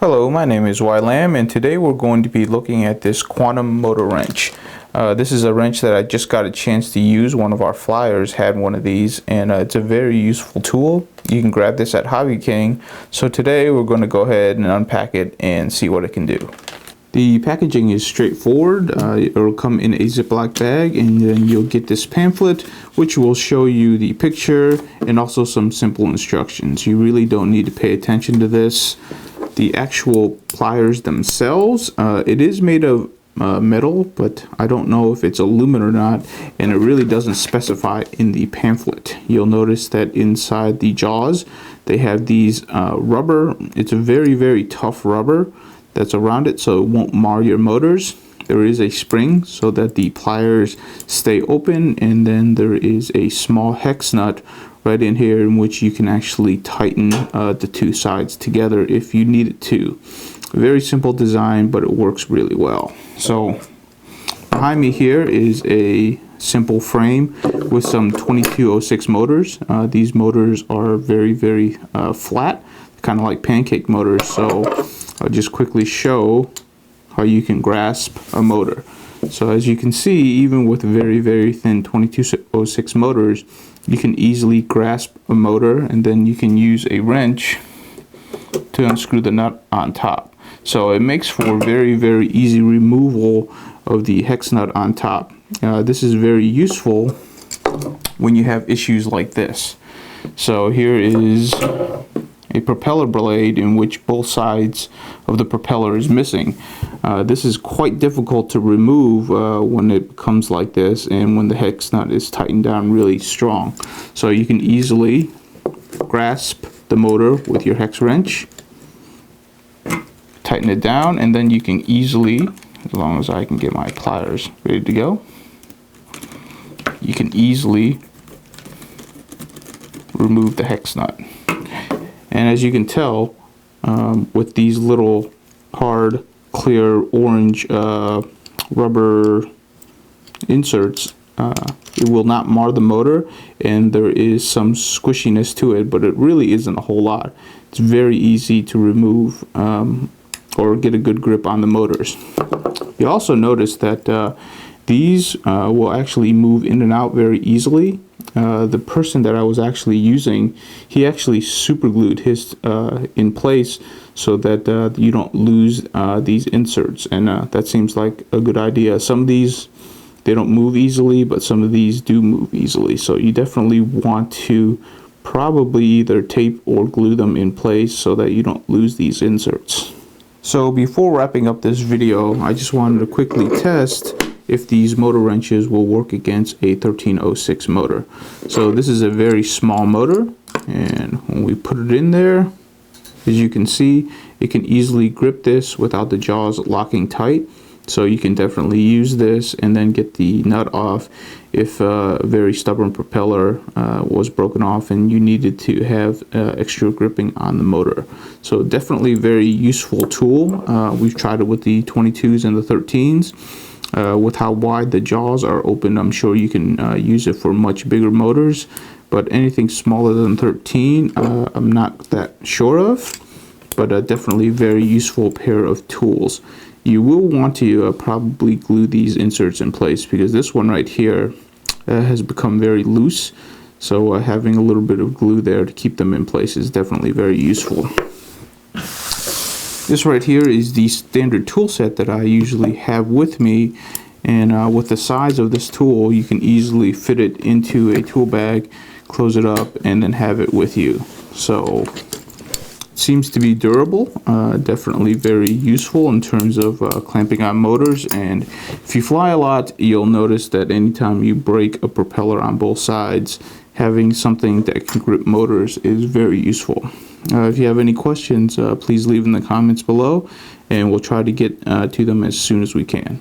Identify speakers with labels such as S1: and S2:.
S1: Hello, my name is Lam, and today we're going to be looking at this Quanum motor wrench. This is a wrench that I just got a chance to use. One of our Pliers had one of these, and it's a very useful tool. You can grab this at Hobby King. So today we're going to go ahead and unpack it and see what it can do. The packaging is straightforward. It'll come in a Ziploc bag, and then you'll get this pamphlet which will show you the picture and also some simple instructions. You really don't need to pay attention to this. The actual pliers themselves, it is made of metal, but I don't know if it's aluminum or not, and it really doesn't specify in the pamphlet. You'll notice that inside the jaws they have these rubber. It's a very tough rubber that's around it, so it won't mar your motors. There is a spring so that the pliers stay open, and then there is a small hex nut right in here in which you can actually tighten the two sides together if you need it to. Very simple design, but it works really well. So behind me here is a simple frame with some 2206 motors. These motors are very flat, kind of like pancake motors. So I'll just quickly show how you can grasp a motor. So as you can see, even with very thin 2206 motors, you can easily grasp a motor, and then you can use a wrench to unscrew the nut on top. So it makes for very easy removal of the hex nut on top. This is very useful when you have issues like this. So here is a propeller blade in which both sides of the propeller is missing. This is quite difficult to remove when it comes like this and when the hex nut is tightened down really strong. So you can easily grasp the motor with your hex wrench, tighten it down, and then you can easily, as long as I can get my pliers ready to go, you can easily remove the hex nut. And as you can tell, with these little hard, clear orange rubber inserts, it will not mar the motor, and there is some squishiness to it, but it really isn't a whole lot. It's very easy to remove or get a good grip on the motors. You also notice that these will actually move in and out very easily. The person that I was actually using, he actually super glued his in place so that you don't lose these inserts, and that seems like a good idea. Some of these, they don't move easily, but some of these do move easily, so you definitely want to probably either tape or glue them in place so that you don't lose these inserts. So before wrapping up this video, I just wanted to quickly test if these motor wrenches will work against a 1306 motor. So this is a very small motor, and when we put it in there, as you can see, it can easily grip this without the jaws locking tight. So you can definitely use this and then get the nut off if a very stubborn propeller was broken off and you needed to have extra gripping on the motor. So definitely very useful tool. We've tried it with the 22s and the 13s. With how wide the jaws are open, I'm sure you can use it for much bigger motors, but anything smaller than 13, I'm not that sure of, but definitely very useful pair of tools. You will want to probably glue these inserts in place, because this one right here has become very loose, so having a little bit of glue there to keep them in place is definitely very useful. This right here is the standard tool set that I usually have with me, and with the size of this tool, you can easily fit it into a tool bag, close it up, and then have it with you. So it seems to be durable, definitely very useful in terms of clamping on motors. And if you fly a lot, you'll notice that anytime you break a propeller on both sides, having something that can grip motors is very useful. If you have any questions, please leave in the comments below, and we'll try to get to them as soon as we can.